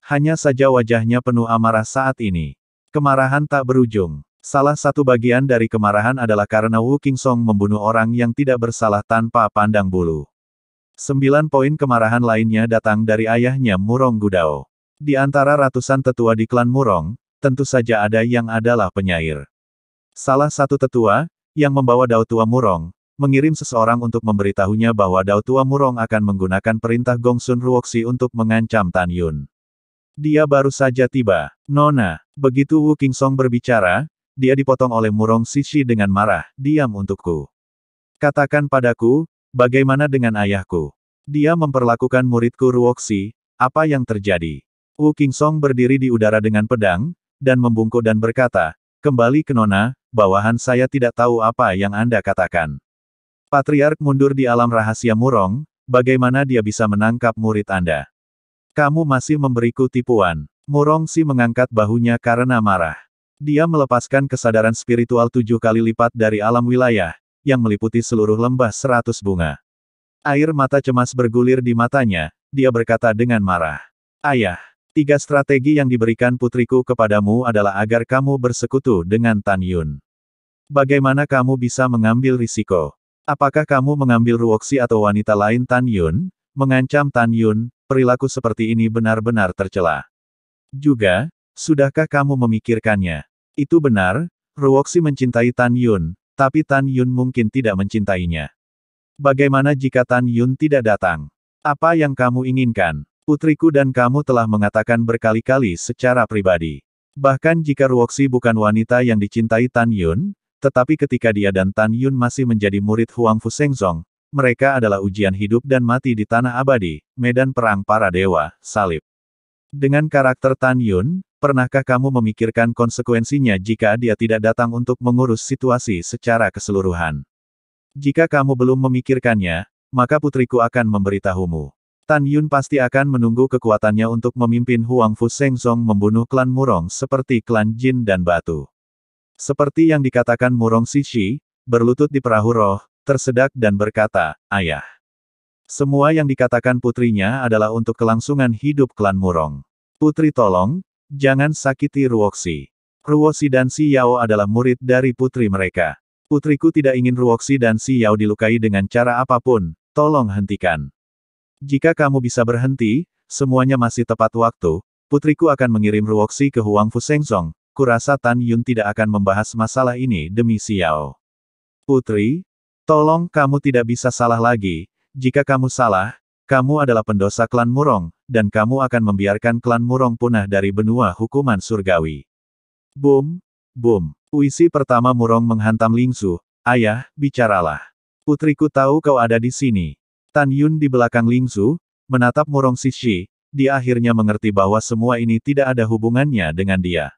Speaker 1: Hanya saja wajahnya penuh amarah saat ini. Kemarahan tak berujung. Salah satu bagian dari kemarahan adalah karena Wu Qingsong membunuh orang yang tidak bersalah tanpa pandang bulu. 9 poin kemarahan lainnya datang dari ayahnya Murong Gudao. Di antara ratusan tetua di klan Murong, tentu saja ada yang adalah penyair. Salah satu tetua, yang membawa Dao Tua Murong, mengirim seseorang untuk memberitahunya bahwa Dao Tua Murong akan menggunakan perintah Gongsun Ruoxi untuk mengancam Tan Yun. Dia baru saja tiba. "Nona." Begitu Wu Qingsong berbicara, dia dipotong oleh Murong Sishi dengan marah, "Diam untukku. Katakan padaku, bagaimana dengan ayahku? Dia memperlakukan muridku Ruoxi, apa yang terjadi?" Wu Qingsong berdiri di udara dengan pedang, dan membungkuk dan berkata, "Kembali ke Nona, bawahan saya tidak tahu apa yang Anda katakan. Patriark mundur di alam rahasia Murong, bagaimana dia bisa menangkap murid Anda? Kamu masih memberiku tipuan." Murong Si mengangkat bahunya karena marah. Dia melepaskan kesadaran spiritual 7 kali lipat dari alam wilayah, yang meliputi seluruh lembah 100 bunga. Air mata cemas bergulir di matanya, dia berkata dengan marah. "Ayah. 3 strategi yang diberikan putriku kepadamu adalah agar kamu bersekutu dengan Tan Yun. Bagaimana kamu bisa mengambil risiko? Apakah kamu mengambil Ruoxi atau wanita lain Tan Yun? Mengancam Tan Yun, perilaku seperti ini benar-benar tercela. Juga, sudahkah kamu memikirkannya? Itu benar, Ruoxi mencintai Tan Yun, tapi Tan Yun mungkin tidak mencintainya. Bagaimana jika Tan Yun tidak datang? Apa yang kamu inginkan? Putriku dan kamu telah mengatakan berkali-kali secara pribadi. Bahkan jika Ruoxi bukan wanita yang dicintai Tan Yun, tetapi ketika dia dan Tan Yun masih menjadi murid Huang Fu Shengzong, mereka adalah ujian hidup dan mati di tanah abadi, medan perang para dewa, salib. Dengan karakter Tan Yun, pernahkah kamu memikirkan konsekuensinya jika dia tidak datang untuk mengurus situasi secara keseluruhan? Jika kamu belum memikirkannya, maka putriku akan memberitahumu. Tan Yun pasti akan menunggu kekuatannya untuk memimpin Huang Fu Shengzong membunuh klan Murong seperti klan Jin dan Batu. Seperti yang dikatakan Murong Sishi, berlutut di perahu roh, tersedak dan berkata, "Ayah." Semua yang dikatakan putrinya adalah untuk kelangsungan hidup klan Murong. "Putri tolong, jangan sakiti Ruoxi. Ruoxi dan Si Yao adalah murid dari putri mereka. Putriku tidak ingin Ruoxi dan Si Yao dilukai dengan cara apapun, tolong hentikan. Jika kamu bisa berhenti, semuanya masih tepat waktu, putriku akan mengirim Ruoxi ke Huangfu Shengzong. Kurasa Tan Yun tidak akan membahas masalah ini demi Si Yao. Putri, tolong kamu tidak bisa salah lagi. Jika kamu salah, kamu adalah pendosa klan Murong, dan kamu akan membiarkan klan Murong punah dari benua hukuman surgawi." Boom, boom. Puisi pertama Murong menghantam Lingzu. "Ayah, bicaralah. Putriku tahu kau ada di sini." Tan Yun di belakang Lingzu, menatap Murong Sishi, dia akhirnya mengerti bahwa semua ini tidak ada hubungannya dengan dia.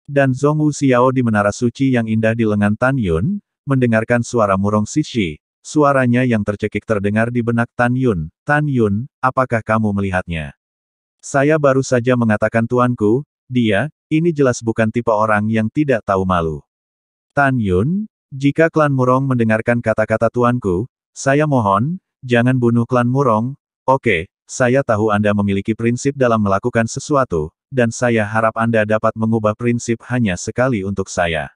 Speaker 1: Dan Zhongwu Xiao di menara suci yang indah di lengan Tan Yun, mendengarkan suara Murong Sishi. Suaranya yang tercekik terdengar di benak Tan Yun. "Tan Yun, apakah kamu melihatnya?" "Saya baru saja mengatakan tuanku, ini jelas bukan tipe orang yang tidak tahu malu." "Tan Yun, jika klan Murong mendengarkan kata-kata tuanku, saya mohon, jangan bunuh klan Murong. Oke, saya tahu Anda memiliki prinsip dalam melakukan sesuatu, dan saya harap Anda dapat mengubah prinsip hanya sekali untuk saya."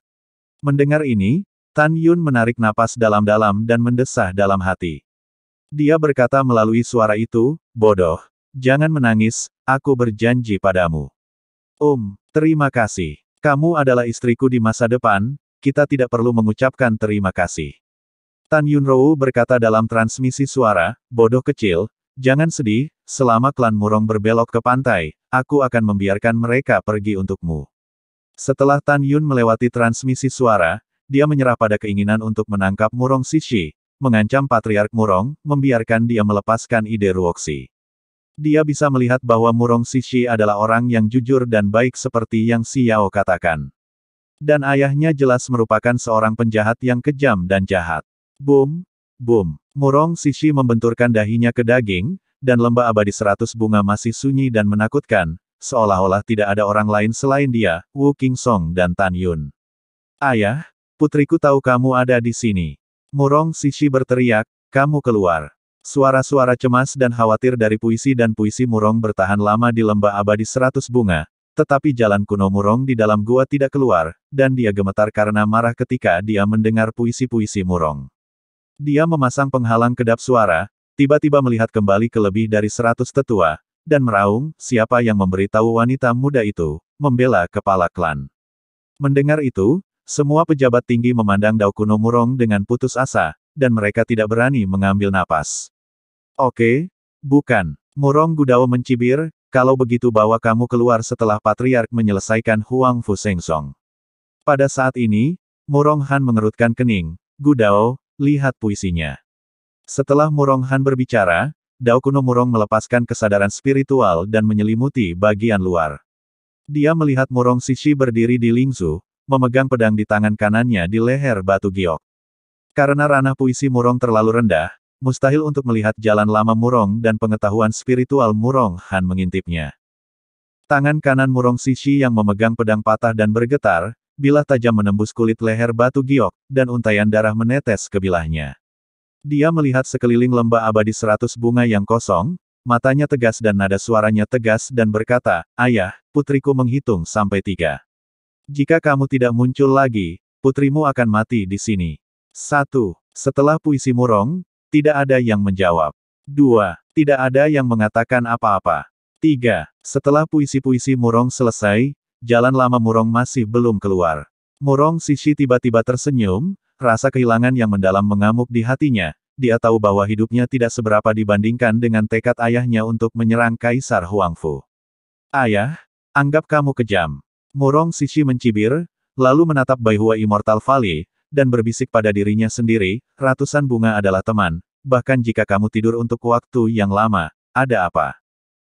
Speaker 1: Mendengar ini, Tan Yun menarik napas dalam-dalam dan mendesah dalam hati. Dia berkata melalui suara itu, "Bodoh. Jangan menangis, aku berjanji padamu." Terima kasih. Kamu adalah istriku di masa depan, kita tidak perlu mengucapkan terima kasih." Tan Yunrou berkata dalam transmisi suara, "Bodoh kecil, jangan sedih, selama klan Murong berbelok ke pantai, aku akan membiarkan mereka pergi untukmu." Setelah Tan Yun melewati transmisi suara, dia menyerah pada keinginan untuk menangkap Murong Sishi, mengancam Patriark Murong, membiarkan dia melepaskan ide Ruoxi. Dia bisa melihat bahwa Murong Sishi adalah orang yang jujur dan baik seperti yang Si Yao katakan. Dan ayahnya jelas merupakan seorang penjahat yang kejam dan jahat. Boom, boom. Murong Sishi membenturkan dahinya ke daging, dan lembah abadi 100 bunga masih sunyi dan menakutkan, seolah-olah tidak ada orang lain selain dia, Wu Qingsong dan Tan Yun. "Ayah, putriku tahu kamu ada di sini." Murong Sishi berteriak, "Kamu keluar." Suara-suara cemas dan khawatir dari puisi dan puisi Murong bertahan lama di lembah abadi 100 bunga, tetapi jalan kuno Murong di dalam gua tidak keluar, dan dia gemetar karena marah ketika dia mendengar puisi-puisi Murong. Dia memasang penghalang kedap suara, tiba-tiba melihat kembali ke lebih dari 100 tetua, dan meraung, "Siapa yang memberitahu wanita muda itu, membela kepala klan?" Mendengar itu, semua pejabat tinggi memandang Dao kuno Murong dengan putus asa, dan mereka tidak berani mengambil napas. "Oke, bukan." Murong Gudao mencibir, "Kalau begitu bawa kamu keluar setelah Patriark menyelesaikan Huangfu Shengzong." Pada saat ini, Murong Han mengerutkan kening. "Gudao, lihat puisinya." Setelah Murong Han berbicara, Dao kuno Murong melepaskan kesadaran spiritual dan menyelimuti bagian luar. Dia melihat Murong Sishi berdiri di Lingzu, memegang pedang di tangan kanannya di leher batu giok. Karena ranah puisi Murong terlalu rendah, mustahil untuk melihat jalan lama Murong dan pengetahuan spiritual Murong Han mengintipnya. Tangan kanan Murong Sishi yang memegang pedang patah dan bergetar, bilah tajam menembus kulit leher batu giok, dan untaian darah menetes ke bilahnya. Dia melihat sekeliling lembah abadi 100 bunga yang kosong, matanya tegas dan nada suaranya tegas dan berkata, "Ayah, putriku menghitung sampai 3. Jika kamu tidak muncul lagi, putrimu akan mati di sini." 1. Setelah puisi Murong, tidak ada yang menjawab. 2. Tidak ada yang mengatakan apa-apa. 3. Setelah puisi-puisi Murong selesai, jalan lama Murong masih belum keluar. Murong Sishi tiba-tiba tersenyum, rasa kehilangan yang mendalam mengamuk di hatinya. Dia tahu bahwa hidupnya tidak seberapa dibandingkan dengan tekad ayahnya untuk menyerang Kaisar Huangfu. "Ayah, anggap kamu kejam." Murong Sishi mencibir, lalu menatap Baihua Immortal Valley, dan berbisik pada dirinya sendiri, "Ratusan bunga adalah teman, bahkan jika kamu tidur untuk waktu yang lama, ada apa?"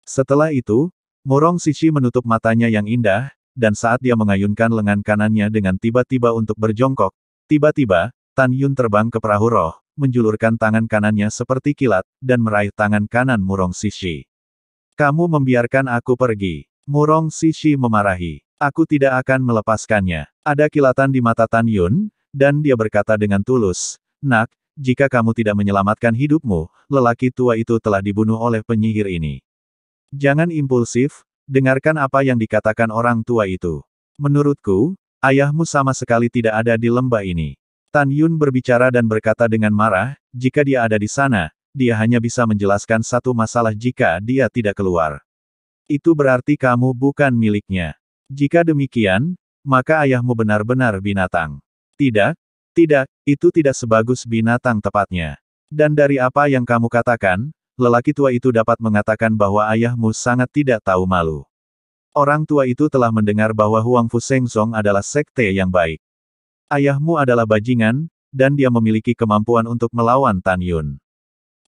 Speaker 1: Setelah itu, Murong Sishi menutup matanya yang indah, dan saat dia mengayunkan lengan kanannya dengan tiba-tiba untuk berjongkok, tiba-tiba, Tan Yun terbang ke perahu roh, menjulurkan tangan kanannya seperti kilat, dan meraih tangan kanan Murong Sishi. "Kamu membiarkan aku pergi." Murong Sishi memarahi. Aku tidak akan melepaskannya. Ada kilatan di mata Tan Yun, dan dia berkata dengan tulus, "Nak, jika kamu tidak menyelamatkan hidupmu, lelaki tua itu telah dibunuh oleh penyihir ini. Jangan impulsif, dengarkan apa yang dikatakan orang tua itu. Menurutku, ayahmu sama sekali tidak ada di lembah ini." Tan Yun berbicara dan berkata dengan marah, "Jika dia ada di sana, dia hanya bisa menjelaskan satu masalah jika dia tidak keluar. Itu berarti kamu bukan miliknya. Jika demikian, maka ayahmu benar-benar binatang." "Tidak, tidak, itu tidak sebagus binatang tepatnya. Dan dari apa yang kamu katakan, lelaki tua itu dapat mengatakan bahwa ayahmu sangat tidak tahu malu. Orang tua itu telah mendengar bahwa Huang Fu Sengsong adalah sekte yang baik. Ayahmu adalah bajingan, dan dia memiliki kemampuan untuk melawan Tan Yun."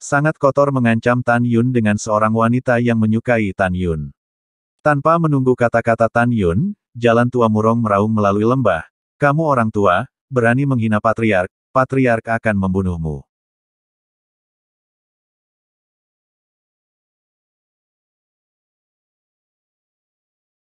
Speaker 1: Sangat kotor mengancam Tan Yun dengan seorang wanita yang menyukai Tan Yun. Tanpa menunggu kata-kata Tan Yun, jalan tua murong meraung melalui lembah. "Kamu orang tua, berani menghina patriark, patriark akan membunuhmu."